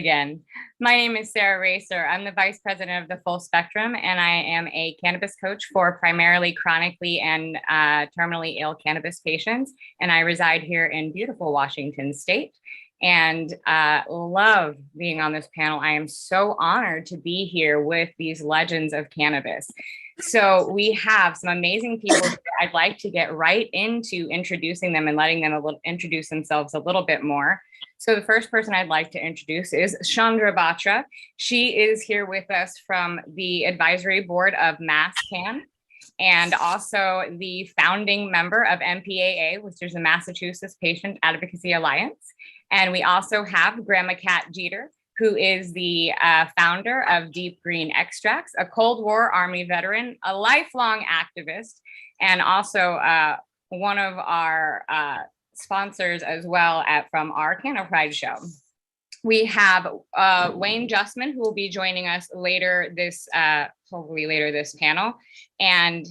Again, my name is Sarah Racer. I'm the Vice President of the Full Spectrum, and I am a cannabis coach for primarily chronically and terminally ill cannabis patients. And I reside here in beautiful Washington State and love being on this panel. I am so honored to be here with these legends of cannabis. So we have some amazing people here. I'd like to get right into introducing them and letting them introduce themselves a little bit more. So the first person I'd like to introduce is Chandra Batra. She is here with us from the advisory board of MassCan and also the founding member of MPAA, which is the Massachusetts Patient Advocacy Alliance. And we also have Grandma Cat Jeter, who is the founder of Deep Green Extracts, a Cold War Army veteran, a lifelong activist, and also one of our sponsors as well from our Canna Pride show. We have Wayne Justman, who will be joining us later this, hopefully later this panel. And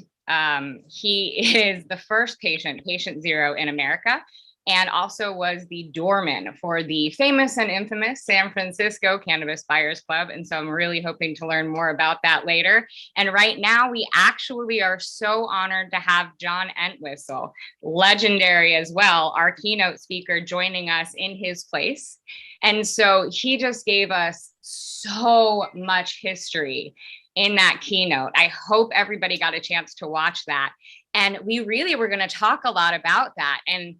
he is the first patient zero in America, and also was the doorman for the famous and infamous San Francisco Cannabis Buyers Club. And so I'm really hoping to learn more about that later. And right now, we actually are so honored to have John Entwistle, legendary as well, our keynote speaker, joining us in his place. And so he just gave us so much history in that keynote. I hope everybody got a chance to watch that. And we really were going to talk a lot about that. And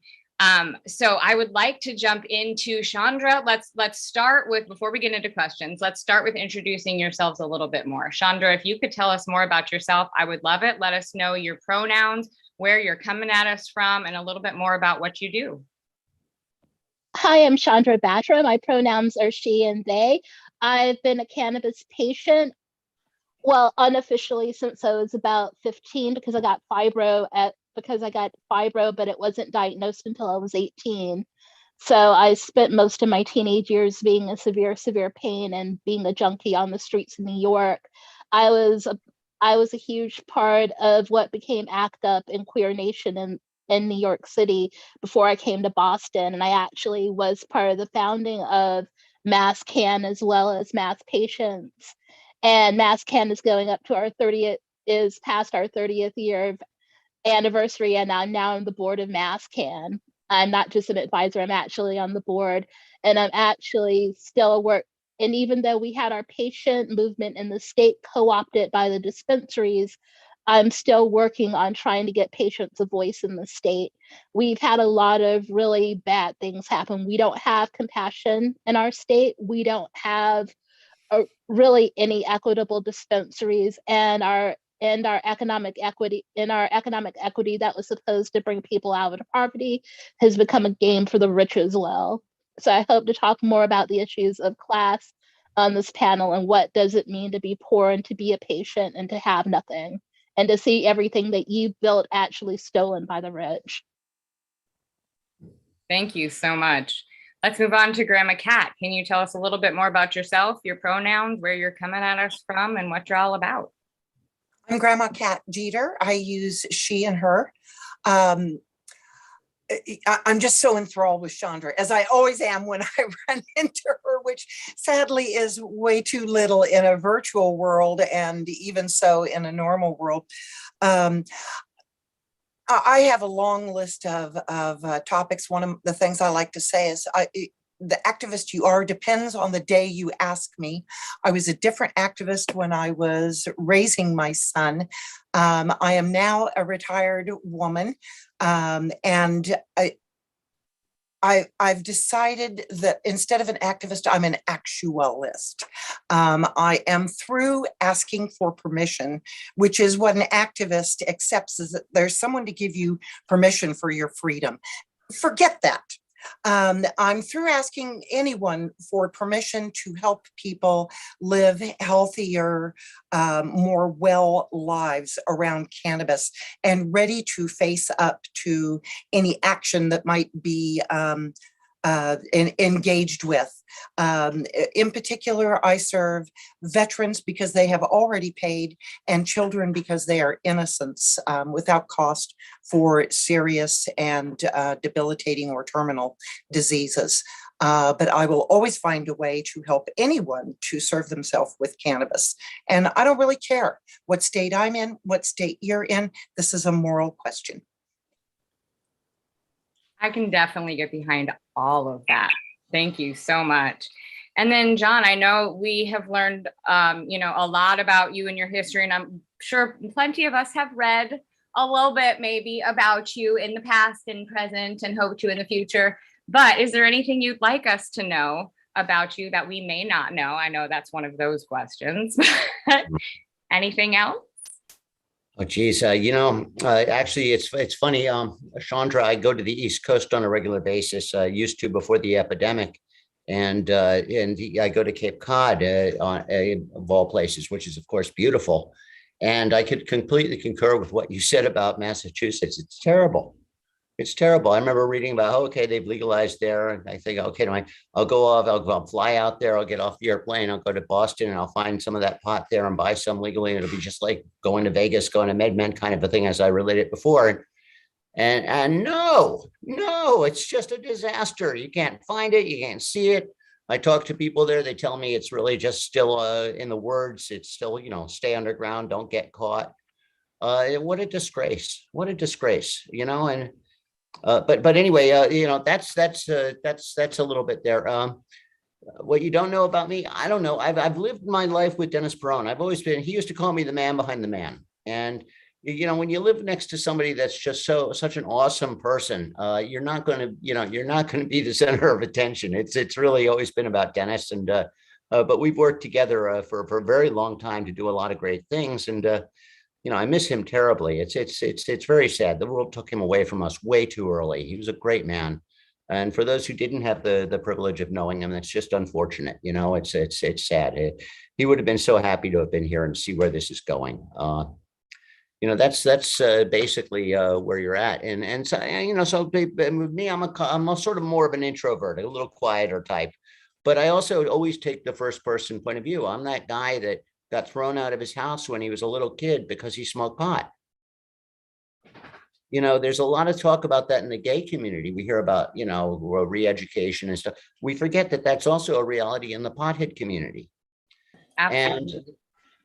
so I would like to jump into Chandra. Let's start with, before we get into questions, let's start with introducing yourselves a little bit more. Chandra, if you could tell us more about yourself, I would love it. Let us know your pronouns, where you're coming at us from, and a little bit more about what you do. Hi, I'm Chandra Batra. My pronouns are she and they. I've been a cannabis patient, well, unofficially since I was about 15 because I got fibro, but it wasn't diagnosed until I was 18. So I spent most of my teenage years being in severe pain and being a junkie on the streets of New York. I was a huge part of what became ACT UP and Queer Nation in New York City before I came to Boston. And I actually was part of the founding of MassCan as well as Mass Patients. And MassCan is going up to past our 30th year of anniversary, and I'm now on the board of MassCan. I'm not just an advisor, I'm actually on the board, and I'm actually still work. And even though we had our patient movement in the state co-opted by the dispensaries, I'm still working on trying to get patients a voice in the state. We've had a lot of really bad things happen. We don't have compassion in our state. We don't have really any equitable dispensaries, and our economic equity that was supposed to bring people out of poverty has become a game for the rich as well. So I hope to talk more about the issues of class on this panel and what does it mean to be poor and to be a patient and to have nothing and to see everything that you built actually stolen by the rich. Thank you so much. Let's move on to Grandma Cat. Can you tell us a little bit more about yourself, your pronouns, where you're coming at us from, and what you're all about? I'm Grandma Cat Jeter. I use she and her. I'm just so enthralled with Chandra, as I always am when I run into her, which sadly is way too little in a virtual world and even so in a normal world. I have a long list of topics. One of the things I like to say is the activist you are depends on the day you ask me. I was a different activist when I was raising my son. I am now a retired woman, and I've decided that instead of an activist, I'm an actualist. I am through asking for permission, which is what an activist accepts, is that there's someone to give you permission for your freedom. Forget that. I'm through asking anyone for permission to help people live healthier, more well lives around cannabis, and ready to face up to any action that might be engaged with. In particular, I serve veterans because they have already paid, and children because they are innocents without cost for serious and debilitating or terminal diseases. But I will always find a way to help anyone to serve themselves with cannabis. And I don't really care what state I'm in, what state you're in. This is a moral question. I can definitely get behind all of that. Thank you so much. And then, John, I know we have learned, a lot about you and your history, and I'm sure plenty of us have read a little bit maybe about you in the past and present and hope to in the future. But is there anything you'd like us to know about you that we may not know? I know that's one of those questions. Anything else? Oh, geez. Actually, it's funny. Chandra, I go to the East Coast on a regular basis, used to before the epidemic. And I go to Cape Cod, of all places, which is, of course, beautiful. And I could completely concur with what you said about Massachusetts. It's terrible. It's terrible. I remember reading about, okay, they've legalized there. And I think, okay, I'll go off, I'll fly out there, I'll get off the airplane, I'll go to Boston and I'll find some of that pot there and buy some legally. And it'll be just like going to Vegas, going to MedMen kind of a thing, as I related before. And no, it's just a disaster. You can't find it, you can't see it. I talk to people there, they tell me it's really just still in the words, it's still, stay underground, don't get caught. What a disgrace. What a disgrace, and but anyway, that's a little bit there. What you don't know about me, I don't know. I've lived my life with Dennis Perone. I've always been, he used to call me the man behind the man. And when you live next to somebody that's just such an awesome person, you're not going to be the center of attention. It's really always been about Dennis, and but we've worked together for a very long time to do a lot of great things. And I miss him terribly. It's very sad. The world took him away from us way too early. He was a great man. And for those who didn't have the privilege of knowing him, that's just unfortunate. It's sad. He would have been so happy to have been here and see where this is going. That's basically where you're at. And so, so with me, I'm a sort of more of an introvert, a little quieter type, but I also always take the first person point of view. I'm that guy that got thrown out of his house when he was a little kid because he smoked pot. There's a lot of talk about that in the gay community. We hear about, re-education and stuff. We forget that that's also a reality in the pothead community. Absolutely. And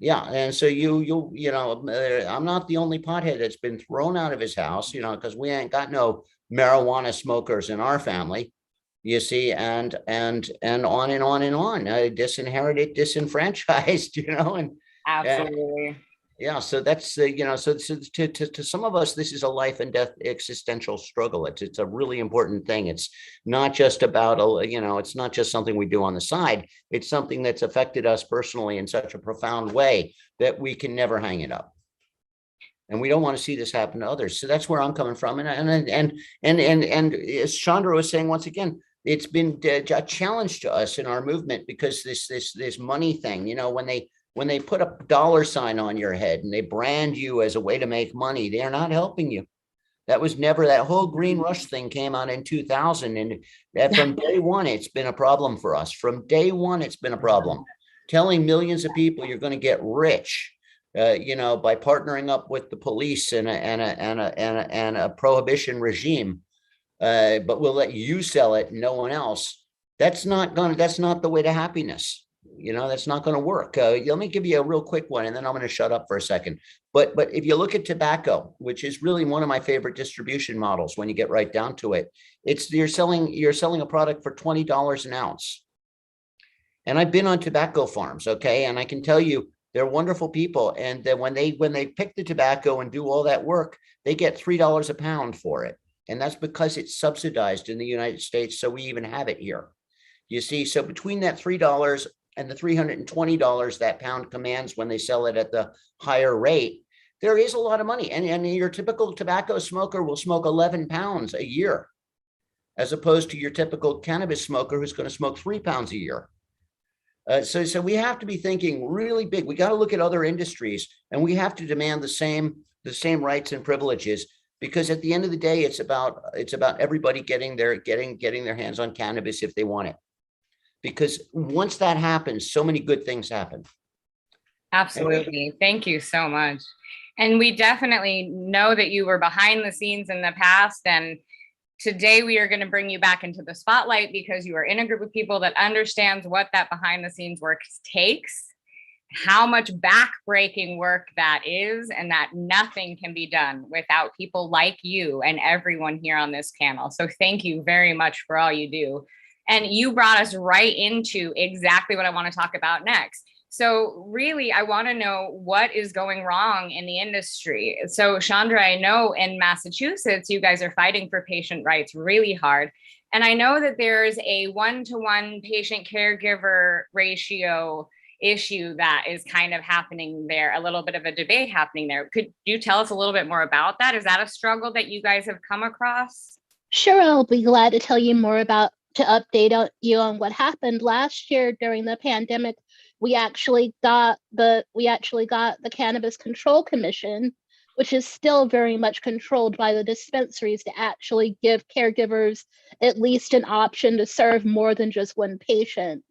yeah, and so I'm not the only pothead that's been thrown out of his house, because we ain't got no marijuana smokers in our family, you see, and on and on and on, disinherited, disenfranchised, and Absolutely. yeah, so that's so to some of us, this is a life and death existential struggle. It's a really important thing. It's not just about it's not just something we do on the side. It's something that's affected us personally in such a profound way that we can never hang it up. And we don't want to see this happen to others. So that's where I'm coming from. And as Chandra was saying, once again, it's been a challenge to us in our movement, because this money thing, when they put a dollar sign on your head and they brand you as a way to make money, they're not helping you. That whole green rush thing came out in 2000. And from day one, it's been a problem for us. From day one, it's been a problem. Telling millions of people you're going to get rich, by partnering up with the police and a prohibition regime, but we'll let you sell it, no one else. That's not the way to happiness. That's not going to work. Let me give you a real quick one, and then I'm going to shut up for a second. But if you look at tobacco, which is really one of my favorite distribution models, when you get right down to it, you're selling a product for $20 an ounce. And I've been on tobacco farms, okay, and I can tell you they're wonderful people. And then when they pick the tobacco and do all that work, they get $3 a pound for it, and that's because it's subsidized in the United States, so we even have it here. You see, so between that $3 and the $320 that pound commands when they sell it at the higher rate, there is a lot of money. And your typical tobacco smoker will smoke 11 pounds a year, as opposed to your typical cannabis smoker who's going to smoke 3 pounds a year. So we have to be thinking really big. We got to look at other industries, and we have to demand the same rights and privileges, because at the end of the day, it's about everybody getting their hands on cannabis if they want it. Because once that happens, so many good things happen. Absolutely. Thank you so much. And we definitely know that you were behind the scenes in the past, and today we are going to bring you back into the spotlight because you are in a group of people that understands what that behind the scenes work takes, how much backbreaking work that is, and that nothing can be done without people like you and everyone here on this panel. So thank you very much for all you do. And you brought us right into exactly what I want to talk about next. So really, I want to know what is going wrong in the industry. So Chandra, I know in Massachusetts, you guys are fighting for patient rights really hard. And I know that there's a 1-to-1 patient caregiver ratio issue that is kind of happening there, a little bit of a debate happening there. Could you tell us a little bit more about that? Is that a struggle that you guys have come across? Sure, I'll be glad to tell you more to update you on what happened last year during the pandemic. We actually got the Cannabis Control Commission, which is still very much controlled by the dispensaries, to actually give caregivers at least an option to serve more than just one patient.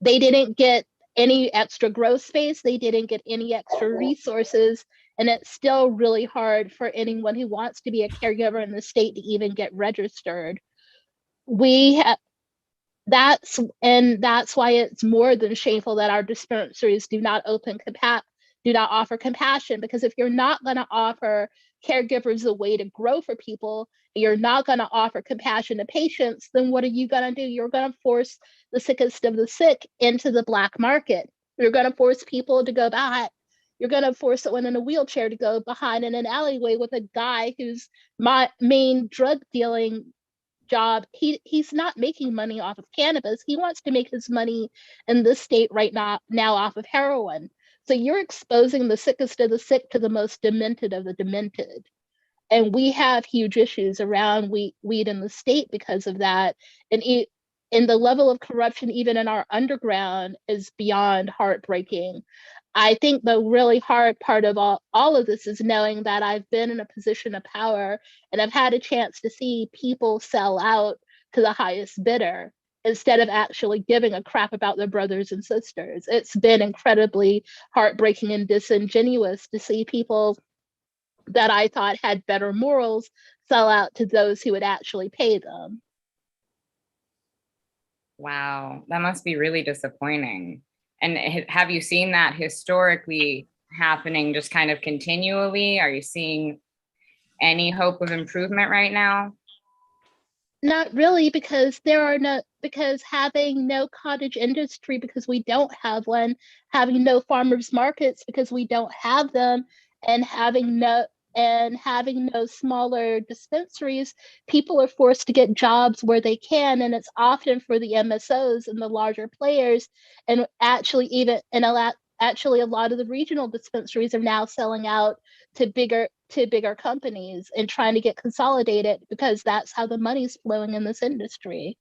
They didn't get any extra growth space, they didn't get any extra resources, and it's still really hard for anyone who wants to be a caregiver in the state to even get registered. That's why it's more than shameful that our dispensaries do not offer compassion, because if you're not going to offer caregivers a way to grow for people, you're not going to offer compassion to patients, then what are you going to do? You're going to force the sickest of the sick into the black market. You're going to force people to go back. You're going to force someone in a wheelchair to go behind in an alleyway with a guy whose main drug dealing job, he's not making money off of cannabis. He wants to make his money in this state right now off of heroin. So you're exposing the sickest of the sick to the most demented of the demented. And we have huge issues around weed in the state because of that. And the level of corruption, even in our underground, is beyond heartbreaking. I think the really hard part of all of this is knowing that I've been in a position of power and I've had a chance to see people sell out to the highest bidder instead of actually giving a crap about their brothers and sisters. It's been incredibly heartbreaking and disingenuous to see people that I thought had better morals sell out to those who would actually pay them. Wow, that must be really disappointing. And have you seen that historically happening just kind of continually? Are you seeing any hope of improvement right now? Not really, because having no cottage industry because we don't have one, having no farmers markets because we don't have them, and having no smaller dispensaries, people are forced to get jobs where they can, and it's often for the MSOs and the larger players. And actually a lot of the regional dispensaries are now selling out to bigger companies and trying to get consolidated because that's how the money's flowing in this industry.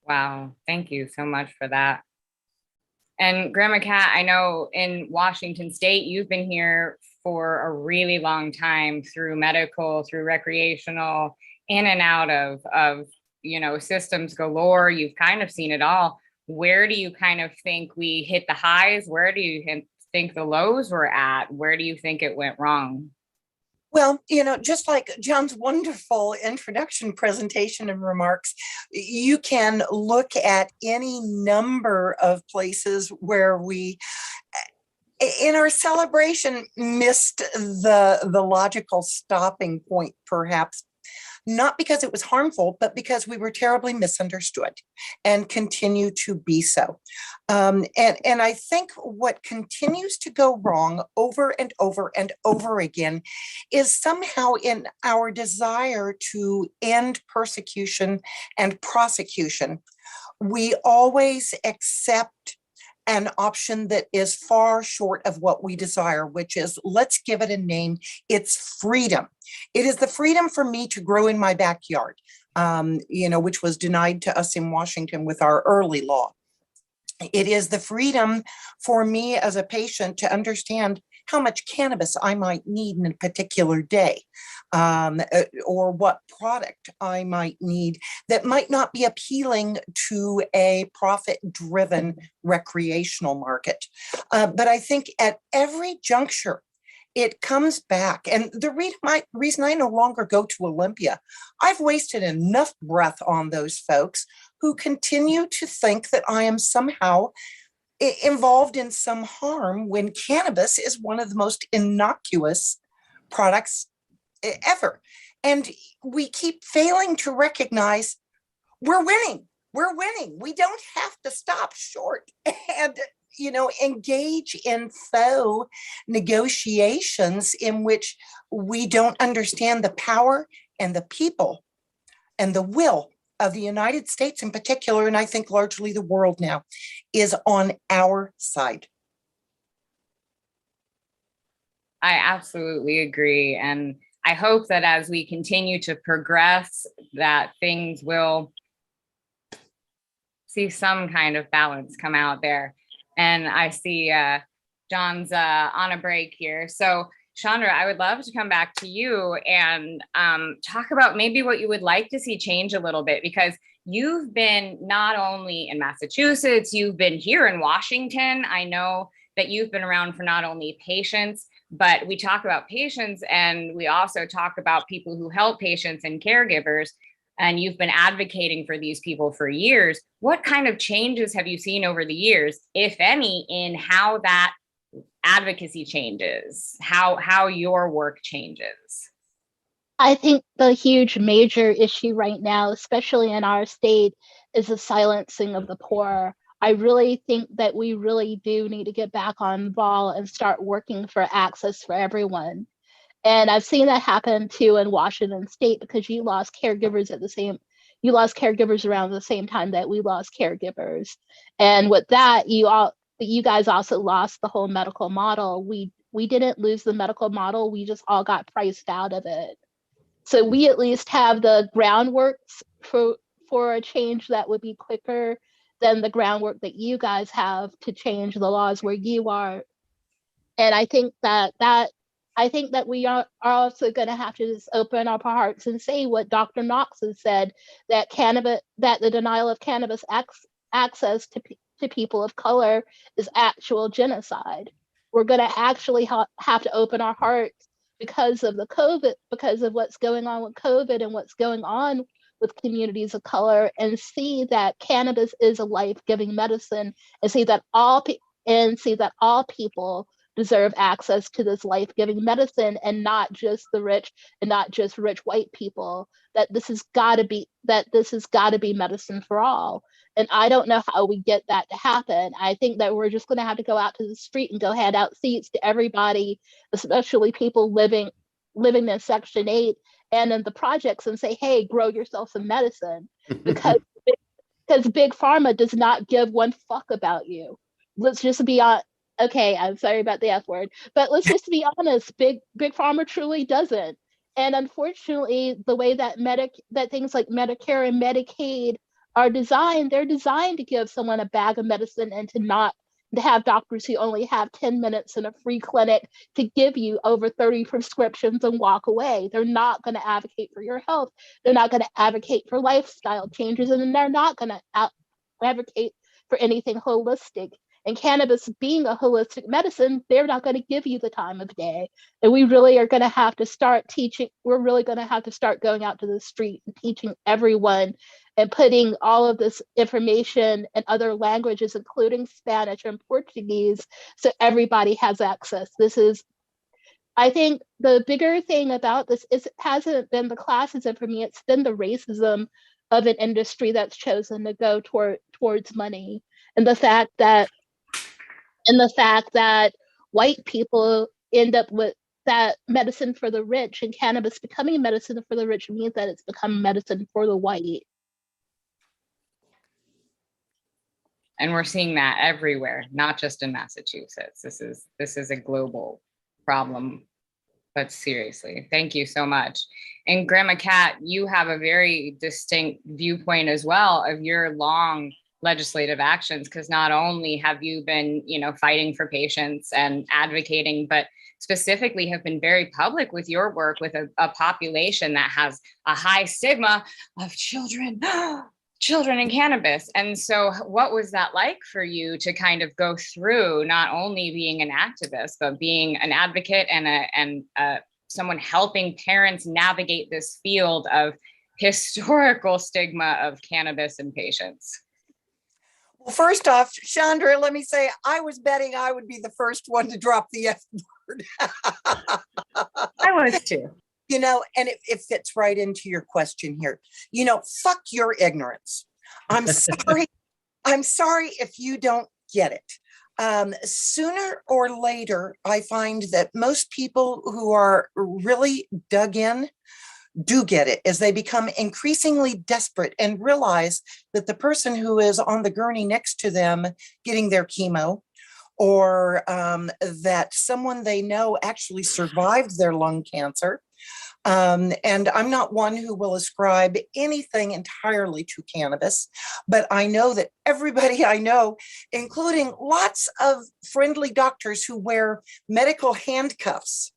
Wow, thank you so much for that. And Grandma Kat, I know in Washington State, you've been here for a really long time through medical, through recreational, in and out of systems galore. You've kind of seen it all. Where do you kind of think we hit the highs? Where do you think the lows were at? Where do you think it went wrong? Well, just like John's wonderful introduction presentation and remarks, you can look at any number of places where we, in our celebration, missed the logical stopping point, perhaps. Not because it was harmful, but because we were terribly misunderstood and continue to be so. And I think what continues to go wrong over and over and over again is somehow in our desire to end persecution and prosecution, we always accept an option that is far short of what we desire, which is, let's give it a name. It's freedom. It is the freedom for me to grow in my backyard, which was denied to us in Washington with our early law. It is the freedom for me as a patient to understand how much cannabis I might need in a particular day, or what product I might need that might not be appealing to a profit-driven recreational market. But I think at every juncture, it comes back. And the reason I no longer go to Olympia, I've wasted enough breath on those folks who continue to think that I am somehow involved in some harm when cannabis is one of the most innocuous products ever. And we keep failing to recognize we're winning. We're winning. We don't have to stop short and, engage in faux negotiations in which we don't understand the power and the people and the will of the United States in particular, and I think largely the world now, is on our side. I absolutely agree. And I hope that as we continue to progress, that things will see some kind of balance come out there. And I see John's on a break here. So Chandra, I would love to come back to you and talk about maybe what you would like to see change a little bit, because you've been not only in Massachusetts, you've been here in Washington. I know that you've been around for not only patients, but we talk about patients and we also talk about people who help patients and caregivers. And you've been advocating for these people for years. What kind of changes have you seen over the years, if any, in how that advocacy changes, how your work changes? I think the huge major issue right now, especially in our state, is the silencing of the poor. I really think that we really do need to get back on the ball and start working for access for everyone. And I've seen that happen too in Washington State, because you lost caregivers around the same time that we lost caregivers. And with that, you guys also lost the whole medical model. We didn't lose the medical model, we just all got priced out of it. So we at least have the groundwork for a change that would be quicker than the groundwork that you guys have to change the laws where you are. And I think that we are also going to have to just open up our hearts and say what Dr. Knox has said, that the denial of cannabis access to people of color is actual genocide. We're going to actually have to open our hearts because of what's going on with COVID and what's going on with communities of color, and see that cannabis is a life-giving medicine, and see that all people deserve access to this life-giving medicine, and not just the rich, and not just rich white people. That this has got to be medicine for all. And I don't know how we get that to happen. I think that we're just going to have to go out to the street and go hand out seats to everybody, especially people living in Section 8 and in the projects, and say, hey, grow yourself some medicine, because big pharma does not give one fuck about you. Let's just be on. Okay, I'm sorry about the F word, but let's just be honest. Big pharma truly doesn't. And unfortunately, the way that things like Medicare and Medicaid are designed, they're designed to give someone a bag of medicine and to have doctors who only have 10 minutes in a free clinic to give you over 30 prescriptions and walk away. They're not going to advocate for your health. They're not going to advocate for lifestyle changes, and they're not going to advocate for anything holistic. And cannabis being a holistic medicine, they're not going to give you the time of day. And we really are going to have to start teaching. We're really going to have to start going out to the street and teaching everyone, and putting all of this information in other languages, including Spanish and Portuguese, so everybody has access. I think the bigger thing about this is it hasn't been the classism for me, it's been the racism of an industry that's chosen to go towards money. And the fact that white people end up with that medicine for the rich, and cannabis becoming medicine for the rich means that it's become medicine for the white. And we're seeing that everywhere, not just in Massachusetts. This is a global problem, but seriously, thank you so much. And Grandma Kat, you have a very distinct viewpoint as well of your long legislative actions, because not only have you been, fighting for patients and advocating, but specifically have been very public with your work with a population that has a high stigma of children children in cannabis. And so what was that like for you to kind of go through not only being an activist, but being an advocate and someone helping parents navigate this field of historical stigma of cannabis in patients? Well, first off, Chandra, let me say, I was betting I would be the first one to drop the F word. I was too. You know, and it fits right into your question here. You know, fuck your ignorance. I'm sorry. I'm sorry if you don't get it. Sooner or later, I find that most people who are really dug in do get it as they become increasingly desperate and realize that the person who is on the gurney next to them getting their chemo, or that someone they know actually survived their lung cancer. And I'm not one who will ascribe anything entirely to cannabis, but I know that everybody I know, including lots of friendly doctors who wear medical handcuffs,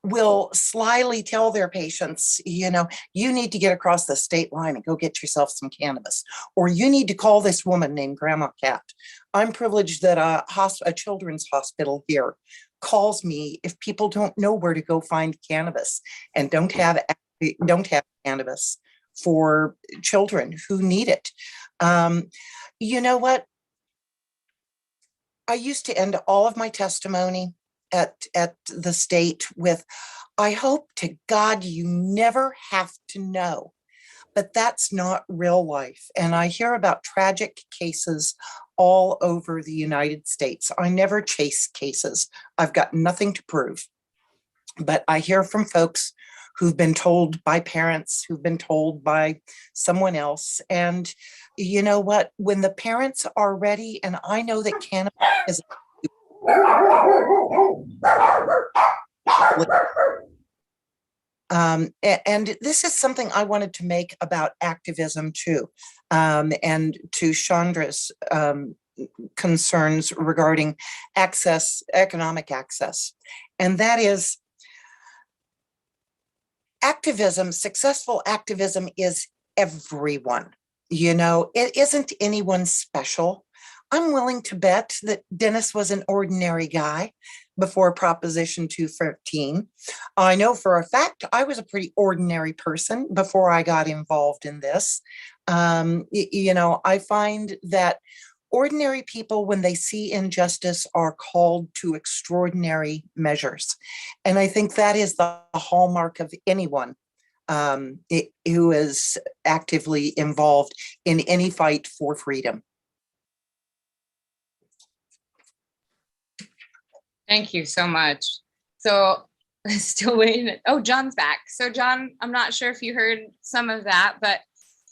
will slyly tell their patients, you know, you need to get across the state line and go get yourself some cannabis, or you need to call this woman named Grandma Cat. I'm privileged that a children's hospital here calls me if people don't know where to go find cannabis and don't have cannabis for children who need it. You know what? I used to end all of my testimony at the state with, I hope to God you never have to know, but that's not real life. And I hear about tragic cases all over the United States. I never chase cases. I've got nothing to prove, but I hear from folks who've been told by parents, who've been told by someone else. And you know what, when the parents are ready, and I know that cannabis is and this is something I wanted to make about activism too, and to Chandra's concerns regarding access, economic access, and that is activism. Successful activism is everyone. You know, it isn't anyone special. I'm willing to bet that Dennis was an ordinary guy before Proposition 213. I know for a fact I was a pretty ordinary person before I got involved in this. You know, I find that ordinary people, when they see injustice, are called to extraordinary measures. And I think that is the hallmark of anyone who is actively involved in any fight for freedom. Thank you so much. So still waiting. Oh, John's back. So John, I'm not sure if you heard some of that, but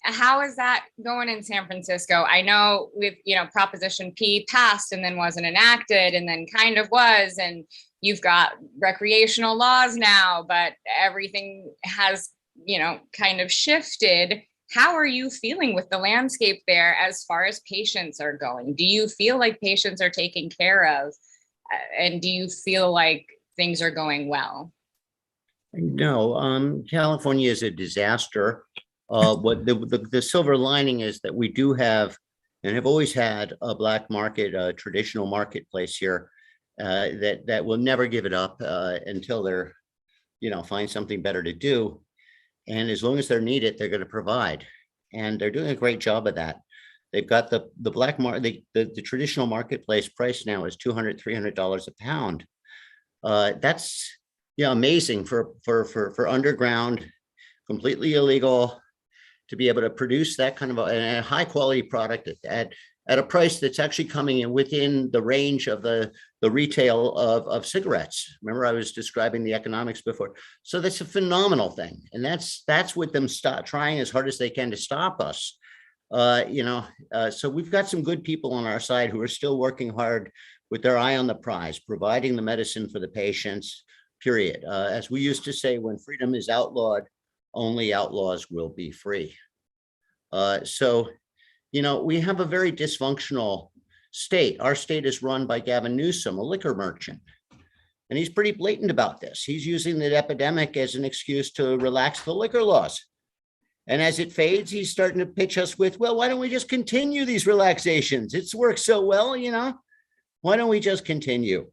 how is that going in San Francisco? I know with, you know, Proposition P passed and then wasn't enacted and then kind of was, and you've got recreational laws now, but everything has, you know, kind of shifted. How are you feeling with the landscape there as far as patients are going? Do you feel like patients are taken care of? And do you feel like things are going well? No, California is a disaster. What the silver lining is that we do have and have always had a black market, a traditional marketplace here that will never give it up until they're, you know, find something better to do. And as long as they're needed, they're going to provide. And they're doing a great job of that. They've got the black market, the traditional marketplace price now is $200, $300 a pound. That's, yeah, amazing for underground, completely illegal, to be able to produce that kind of a high quality product at a price that's actually coming in within the range of the retail of cigarettes. Remember, I was describing the economics before. So that's a phenomenal thing. And that's with them trying as hard as they can to stop us. So we've got some good people on our side who are still working hard with their eye on the prize, providing the medicine for the patients, period. As we used to say, when freedom is outlawed, only outlaws will be free. We have a very dysfunctional state. Our state is run by Gavin Newsom, a liquor merchant. And he's pretty blatant about this. He's using the epidemic as an excuse to relax the liquor laws. And as it fades, he's starting to pitch us with, well, why don't we just continue these relaxations? It's worked so well, you know, why don't we just continue?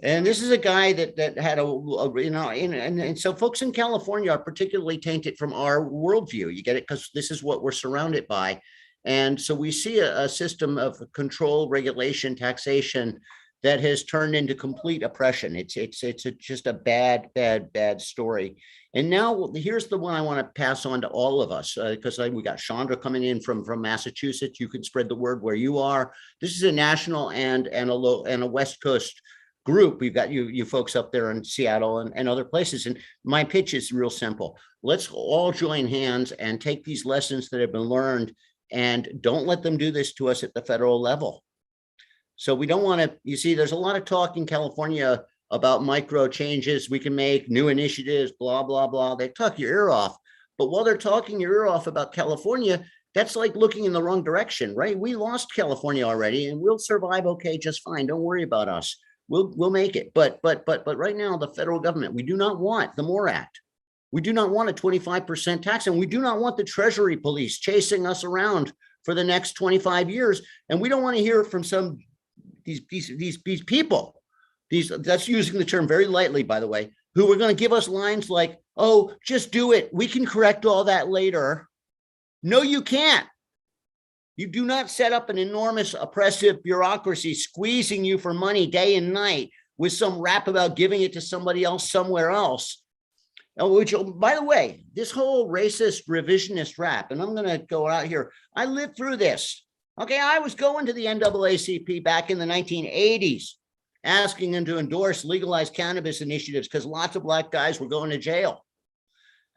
And this is a guy that had you know, and so folks in California are particularly tainted from our worldview. You get it? Because this is what we're surrounded by. And so we see a system of control, regulation, taxation that has turned into complete oppression. It's just a bad story. And now here's the one I want to pass on to all of us, because we got Chandra coming in from Massachusetts. You can spread the word where you are. This is a national and a West Coast group. We've got you folks up there in Seattle and other places. And my pitch is real simple. Let's all join hands and take these lessons that have been learned and don't let them do this to us at the federal level. So we don't want to, you see, there's a lot of talk in California about micro changes we can make, new initiatives, blah, blah, blah. They talk your ear off. But while they're talking your ear off about California, that's like looking in the wrong direction, right? We lost California already and we'll survive okay, just fine. Don't worry about us. We'll make it. But right now, the federal government, we do not want the MORE Act. We do not want a 25% tax, and we do not want the Treasury police chasing us around for the next 25 years. And we don't want to hear from these people, that's using the term very lightly, by the way, who are going to give us lines like, oh, just do it. We can correct all that later. No, you can't. You do not set up an enormous oppressive bureaucracy squeezing you for money day and night with some rap about giving it to somebody else somewhere else. Which, by the way, this whole racist revisionist rap, and I'm going to go out here, I lived through this. Okay, I was going to the NAACP back in the 1980s, asking them to endorse legalized cannabis initiatives because lots of Black guys were going to jail.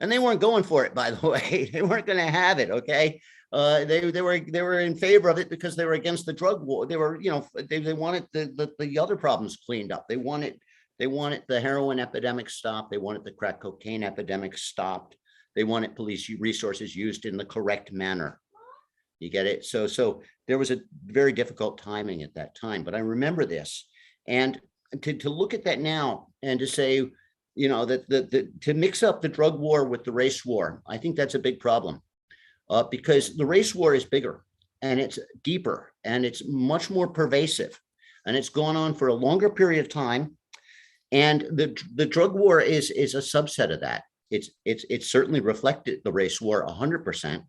And they weren't going for it, by the way. They weren't going to have it, okay? They were in favor of it because they were against the drug war. They were, you know, they wanted the other problems cleaned up. They wanted the heroin epidemic stopped. They wanted the crack cocaine epidemic stopped. They wanted police resources used in the correct manner. You get it? So there was a very difficult timing at that time, but I remember this. And to look at that now and to say, you know, that to mix up the drug war with the race war, I think that's a big problem because the race war is bigger and it's deeper and it's much more pervasive and it's gone on for a longer period of time. And the drug war is a subset of that. It's certainly reflected the race war 100%,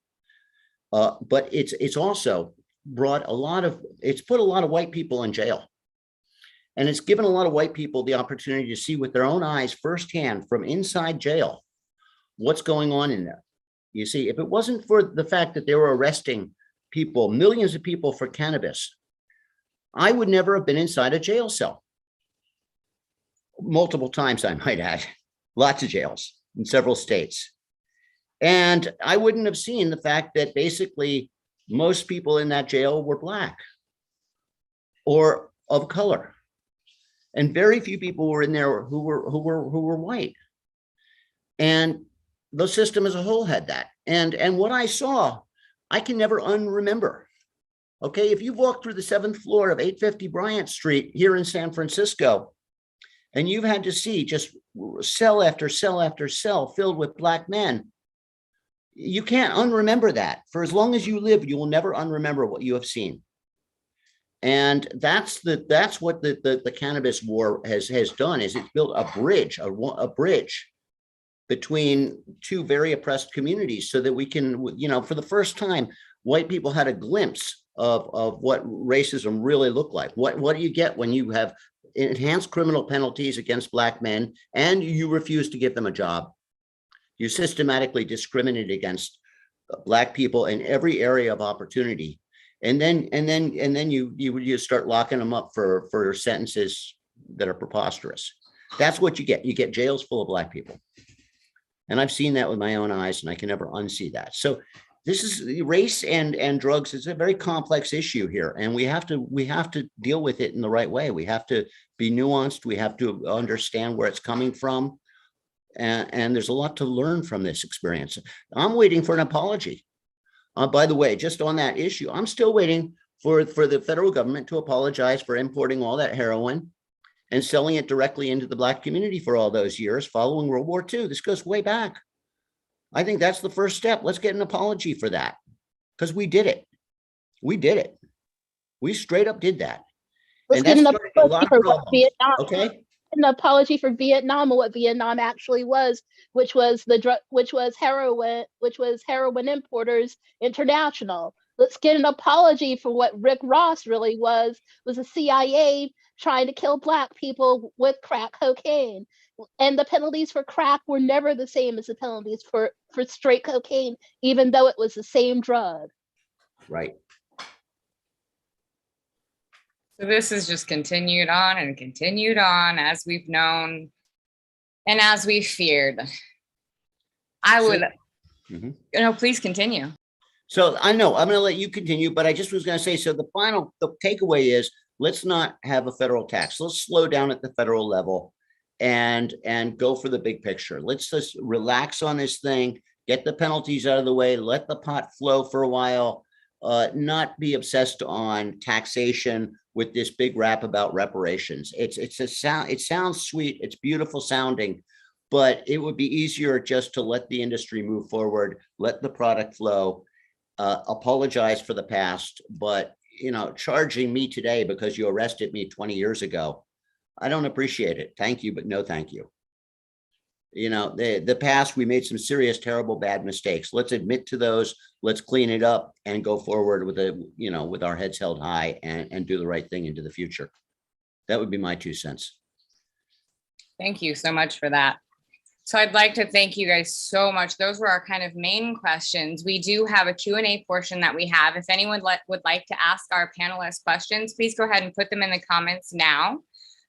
but it's also brought it's put a lot of white people in jail, and it's given a lot of white people the opportunity to see with their own eyes firsthand from inside jail what's going on in there. You see, if it wasn't for the fact that they were arresting people, millions of people for cannabis, I would never have been inside a jail cell. Multiple times, I might add, lots of jails in several states. And I wouldn't have seen the fact that basically most people in that jail were Black or of color. And very few people were in there who were white. And the system as a whole had that. And what I saw, I can never unremember. Okay, if you've walked through the 7th floor of 850 Bryant Street here in San Francisco, and you've had to see just cell after cell after cell filled with Black men, you can't unremember that. For as long as you live, you will never unremember what you have seen. And that's what the cannabis war has done, is it's built a bridge between two very oppressed communities so that we can, you know, for the first time, white people had a glimpse of what racism really looked like. What do you get when you have enhanced criminal penalties against Black men and you refuse to give them a job? You systematically discriminate against Black people in every area of opportunity. And then you start locking them up for sentences that are preposterous. That's what you get. You get jails full of Black people. And I've seen that with my own eyes, and I can never unsee that. So this is race and drugs. It's a very complex issue here, and we have to deal with it in the right way. We have to be nuanced. We have to understand where it's coming from. And there's a lot to learn from this experience. I'm waiting for an apology. By the way, just on that issue, I'm still waiting for the federal government to apologize for importing all that heroin and selling it directly into the Black community for all those years following World War II. This goes way back. I think that's the first step. Let's get an apology for that, because we did it. We did it. We straight up did that. Let's And get that's an started a lot apology of for what problems. Vietnam, Okay. an apology for Vietnam and what Vietnam actually was, which was heroin importers international. Let's get an apology for what Rick Ross really was the CIA trying to kill Black people with crack cocaine. And the penalties for crack were never the same as the penalties for straight cocaine, even though it was the same drug. Right. So this has just continued on and continued on as we've known and as we feared. I would, please continue. So I know I'm going to let you continue, but I just was going to say, so the takeaway is, let's not have a federal tax. Let's slow down at the federal level and go for the big picture. Let's just relax on this thing, get the penalties out of the way, let the pot flow for a while, not be obsessed on taxation with this big rap about reparations. It sounds sweet, it's beautiful sounding, but it would be easier just to let the industry move forward, let the product flow, apologize for the past. But charging me today because you arrested me 20 years ago, I don't appreciate it. Thank you, but no thank you. The past, we made some serious, terrible, bad mistakes. Let's admit to those. Let's clean it up and go forward with our heads held high and do the right thing into the future. That would be my 2 cents. Thank you so much for that. So I'd like to thank you guys so much. Those were our kind of main questions. We do have a Q&A portion that we have. If anyone would like to ask our panelists questions, please go ahead and put them in the comments now.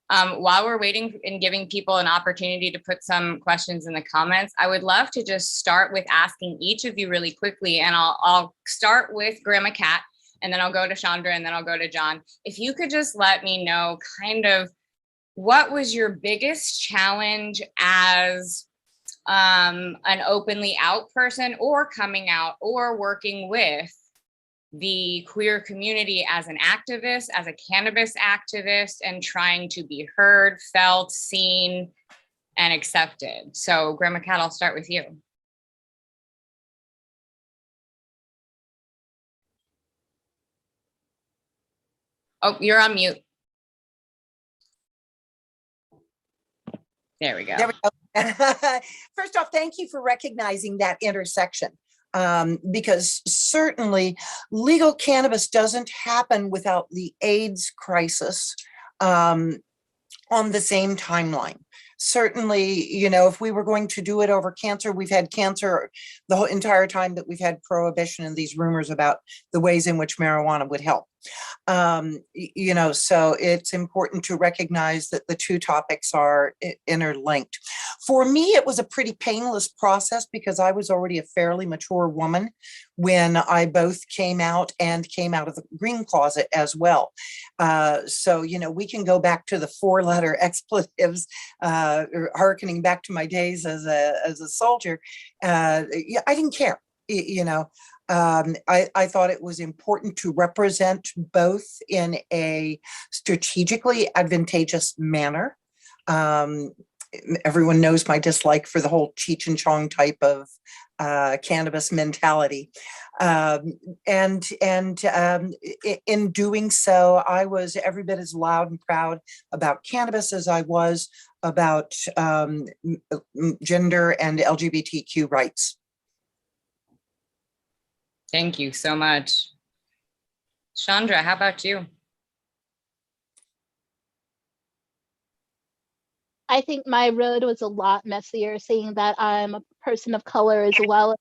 While we're waiting and giving people an opportunity to put some questions in the comments, I would love to just start with asking each of you really quickly, and I'll start with Grandma Cat, and then I'll go to Chandra, and then I'll go to John. If you could just let me know kind of what was your biggest challenge as an openly out person, or coming out, or working with the queer community as an activist, as a cannabis activist, and trying to be heard, felt, seen, and accepted. So Grandma Cat, I'll start with you. Oh, you're on mute. There we go. There we go. First off, thank you for recognizing that intersection. Because certainly legal cannabis doesn't happen without the AIDS crisis on the same timeline. Certainly, if we were going to do it over cancer, we've had cancer the whole entire time that we've had prohibition and these rumors about the ways in which marijuana would help. So it's important to recognize that the two topics are interlinked. For me, it was a pretty painless process because I was already a fairly mature woman when I both came out and came out of the green closet as well. So, we can go back to the 4-letter expletives, hearkening back to my days as a soldier. I didn't care, I thought it was important to represent both in a strategically advantageous manner. Everyone knows my dislike for the whole Cheech and Chong type of cannabis mentality. In doing so, I was every bit as loud and proud about cannabis as I was about gender and LGBTQ rights. Thank you so much. Chandra, how about you? I think my road was a lot messier, seeing that I'm a person of color as well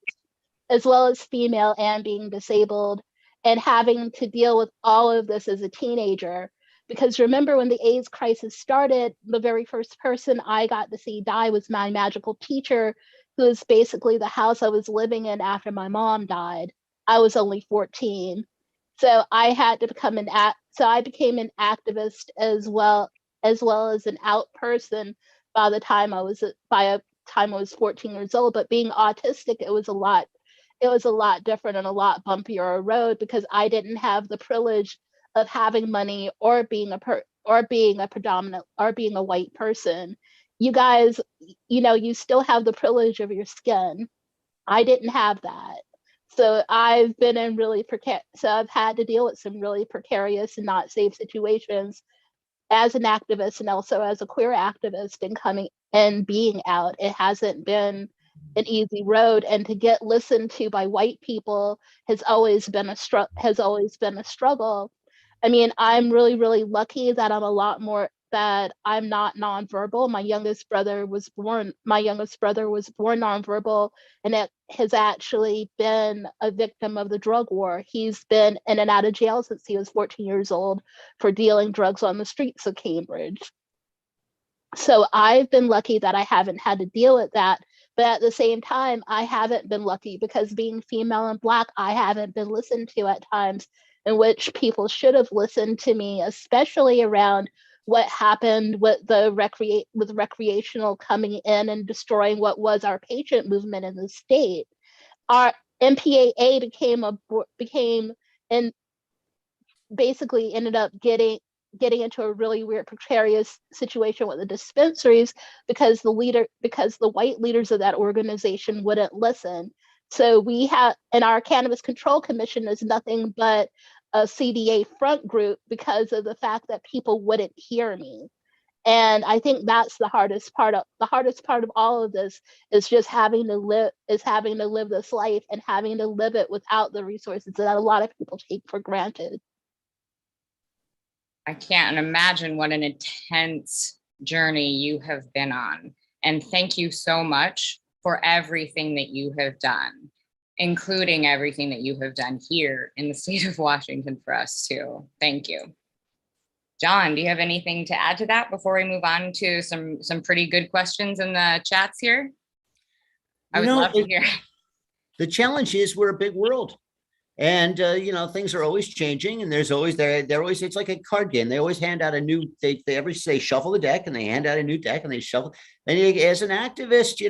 as female and being disabled, and having to deal with all of this as a teenager. Because remember, when the AIDS crisis started, the very first person I got to see die was my magical teacher, who is basically the house I was living in after my mom died. I was only 14. So I had to become I became an activist as well as an out person by the time I was 14 years old. But being autistic, it was a lot different and a lot bumpier a road, because I didn't have the privilege of having money or being a white person. You guys, you still have the privilege of your skin. I didn't have that. So I've been in really so I've had to deal with some really precarious and not safe situations as an activist and also as a queer activist and coming and being out. It hasn't been an easy road, and to get listened to by white people has always been a struggle. I mean, I'm really, really lucky that that I'm not nonverbal. My youngest brother was born nonverbal, and it has actually been a victim of the drug war. He's been in and out of jail since he was 14 years old for dealing drugs on the streets of Cambridge. So I've been lucky that I haven't had to deal with that. But at the same time, I haven't been lucky because being female and Black, I haven't been listened to at times in which people should have listened to me, especially around what happened with the recreational coming in and destroying what was our patient movement in the state. Our MPAA became and basically ended up getting into a really weird precarious situation with the dispensaries because the white leaders of that organization wouldn't listen. So and our Cannabis Control Commission is nothing but a CDA front group because of the fact that people wouldn't hear me. And I think that's the hardest part of all of this is just having to live this life and having to live it without the resources that a lot of people take for granted. I can't imagine what an intense journey you have been on. And thank you so much for everything that you have done, including everything that you have done here in the state of Washington for us too. Thank you. John, do you have anything to add to that before we move on to some pretty good questions in the chats here? I would love to hear. The challenge is we're a big world. And, things are always changing, and they're always, it's like a card game. They always hand out a new, they shuffle the deck and they hand out a new deck and they shuffle. And as an activist,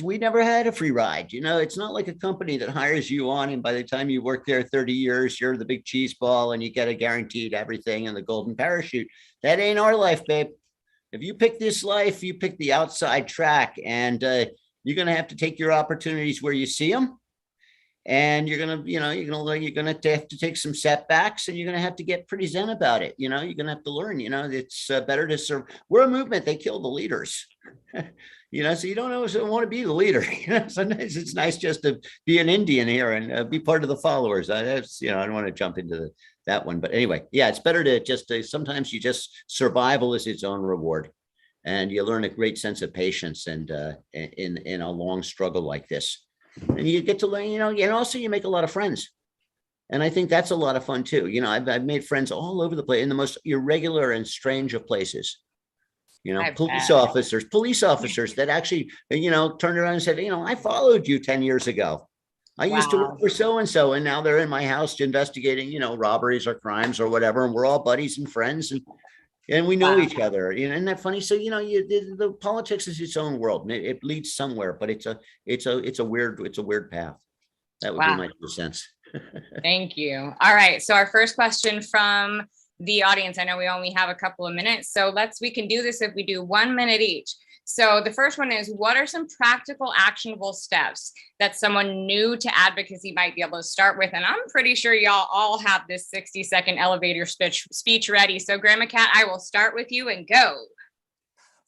we never had a free ride. It's not like a company that hires you on, and by the time you work there 30 years, you're the big cheese ball and you get a guaranteed everything and the golden parachute. That ain't our life, babe. If you pick this life, you pick the outside track, and you're going to have to take your opportunities where you see them. And you're gonna have to take some setbacks, and you're gonna have to get pretty zen about it. You're gonna have to learn. It's better to serve. We're a movement. They kill the leaders. So you don't always want to be the leader. Sometimes it's nice just to be an Indian here and be part of the followers. I don't want to jump into that one, but anyway, yeah, it's better to just sometimes you just survival is its own reward, and you learn a great sense of patience and in a long struggle like this. And you get to learn, and also you make a lot of friends. And I think that's a lot of fun too. I've made friends all over the place in the most irregular and strange of places. Police officers that actually, turned around and said, I followed you 10 years ago. I used to work for so-and-so, and now they're in my house investigating, robberies or crimes or whatever. And we're all buddies and friends. And we know each other, isn't that funny? So, the politics is its own world, and it leads somewhere, but it's a weird path. That would be my 2 cents. Thank you. All right. So our first question from the audience, I know we only have a couple of minutes, so we can do this if we do 1 minute each. So the first one is, what are some practical actionable steps that someone new to advocacy might be able to start with? And I'm pretty sure y'all all have this 60-second elevator speech ready. So Grandma Cat, I will start with you and go.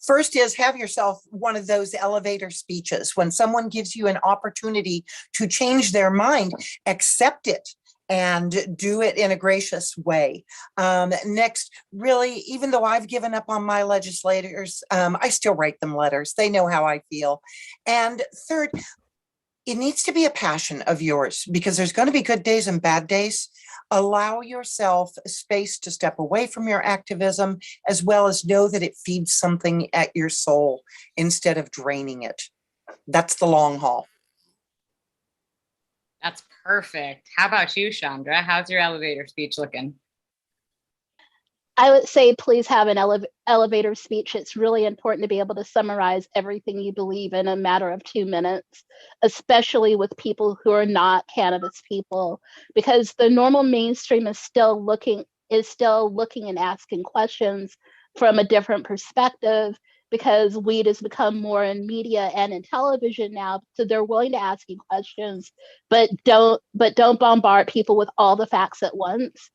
First is have yourself one of those elevator speeches. When someone gives you an opportunity to change their mind, accept it and do it in a gracious way. Next, really, even though I've given up on my legislators, I still write them letters. They know how I feel. And third, it needs to be a passion of yours, because there's going to be good days and bad days. Allow yourself space to step away from your activism, as well as know that it feeds something at your soul instead of draining it. That's the long haul. That's perfect. How about you, Chandra? How's your elevator speech looking? I would say please have an elevator speech. It's really important to be able to summarize everything you believe in a matter of 2 minutes, especially with people who are not cannabis people, because the normal mainstream is still looking and asking questions from a different perspective. because weed has become more in media and in television now. So they're willing to ask you questions, but don't bombard people with all the facts at once.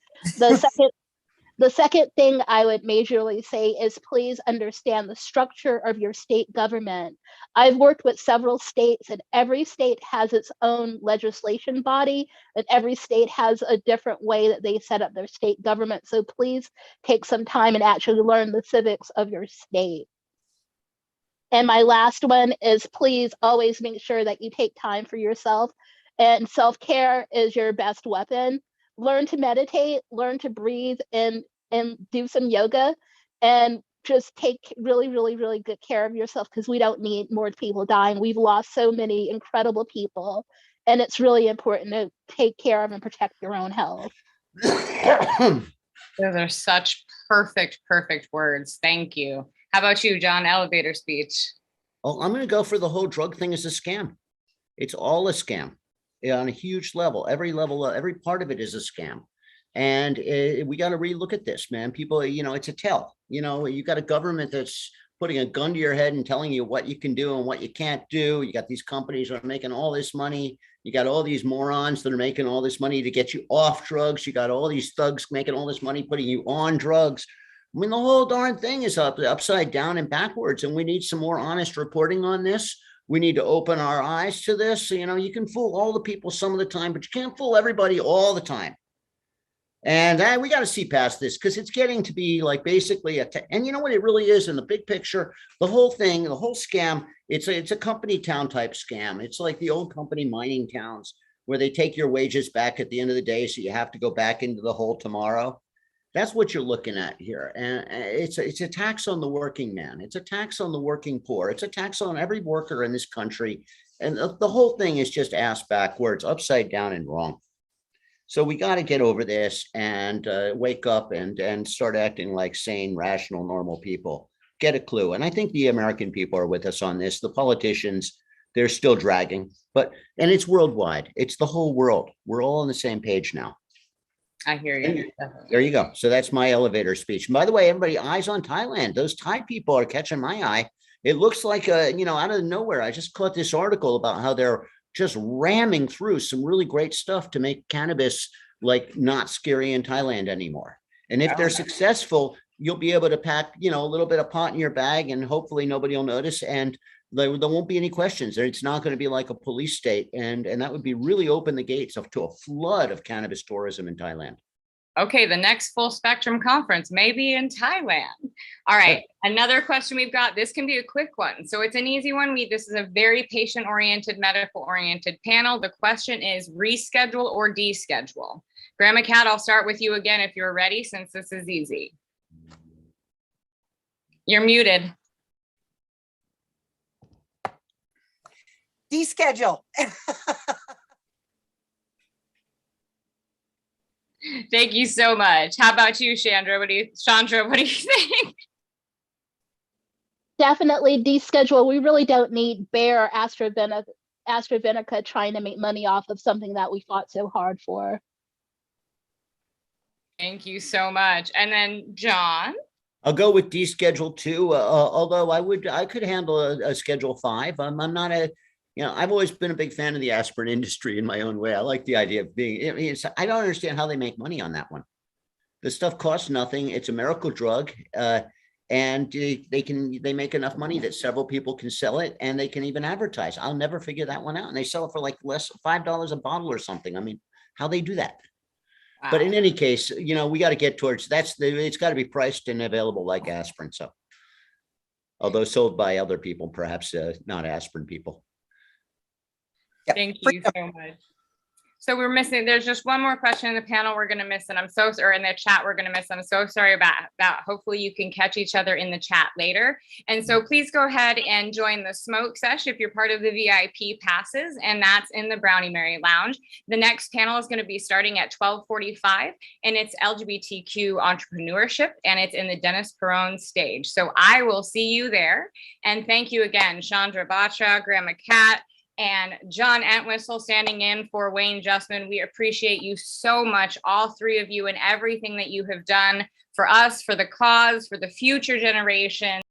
The second thing I would majorly say is please understand the structure of your state government. I've worked with several states, and every state has its own legislation body, and every state has a different way that they set up their state government. So please take some time and actually learn the civics of your state. And my last one is please always make sure that you take time for yourself, and self-care is your best weapon. Learn to meditate, learn to breathe, and do some yoga, and just take really, really, really good care of yourself, because we don't need more people dying. We've lost so many incredible people, and it's really important to take care of and protect your own health. Those are such perfect words. Thank you. How about you, John? Elevator speech. Oh, I'm going to go for the whole drug thing is a scam. It's all a scam on a huge level. Every part of it is a scam. And we got to relook at this, man. People, it's a tell. You got a government that's putting a gun to your head and telling you what you can do and what you can't do. You got these companies that are making all this money. You got all these morons that are making all this money to get you off drugs. You got all these thugs making all this money putting you on drugs. I mean, the whole darn thing is upside down and backwards. And we need some more honest reporting on this. We need to open our eyes to this. You can fool all the people some of the time, but you can't fool everybody all the time. And we got to see past this, because it's getting to be like basically and you know what it really is in the big picture, the whole thing, the whole scam, it's a company town type scam. It's like the old company mining towns where they take your wages back at the end of the day. So you have to go back into the hole tomorrow. That's what you're looking at here. And it's a tax on the working man. It's a tax on the working poor. It's a tax on every worker in this country. And the whole thing is just ass backwards, upside down and wrong. So we got to get over this and wake up and start acting like sane, rational, normal people. Get a clue. And I think the American people are with us on this. The politicians, they're still dragging, and it's worldwide. It's the whole world. We're all on the same page now. I hear you. There you go. So that's my elevator speech. And by the way, everybody, eyes on Thailand. Those Thai people are catching my eye. It looks like, out of nowhere, I just caught this article about how they're just ramming through some really great stuff to make cannabis like not scary in Thailand anymore. And if they're successful, you'll be able to pack, a little bit of pot in your bag, and hopefully nobody will notice. And there won't be any questions. It's not going to be like a police state. And that would be really open the gates to a flood of cannabis tourism in Thailand. Okay, the next Full Spectrum conference may be in Thailand. All right, another question we've got. This can be a quick one. So it's an easy one. This is a very patient-oriented, medical-oriented panel. The question is reschedule or deschedule. Grandma Cat, I'll start with you again if you're ready, since this is easy. You're muted. Deschedule. Thank you so much. How about you, Chandra? What do you think? Definitely deschedule. We really don't need Bayer or AstraZeneca trying to make money off of something that we fought so hard for. Thank you so much. And then John? I'll go with deschedule too. Although I could handle a Schedule 5. I'm not I've always been a big fan of the aspirin industry in my own way. I like the idea of being, I don't understand how they make money on that one. The stuff costs nothing. It's a miracle drug. And they make enough money that several people can sell it, and they can even advertise. I'll never figure that one out. And they sell it for like less, $5 a bottle or something. I mean, how they do that. Wow. But in any case, we got to get towards it's got to be priced and available like aspirin. So, although sold by other people, perhaps not aspirin people. Thank you so much. So there's just one more question in the panel we're going to miss, and or in the chat we're going to miss. I'm so sorry about that. Hopefully you can catch each other in the chat later. And so please go ahead and join the smoke sesh if you're part of the VIP passes, and that's in the Brownie Mary Lounge. The next panel is going to be starting at 12:45, and it's LGBTQ entrepreneurship, and it's in the Dennis Perron stage. So I will see you there. And thank you again, Chandra Batra, Grandma Cat, and John Entwistle standing in for Wayne Justman. We appreciate you so much, all three of you, and everything that you have done for us, for the cause, for the future generation.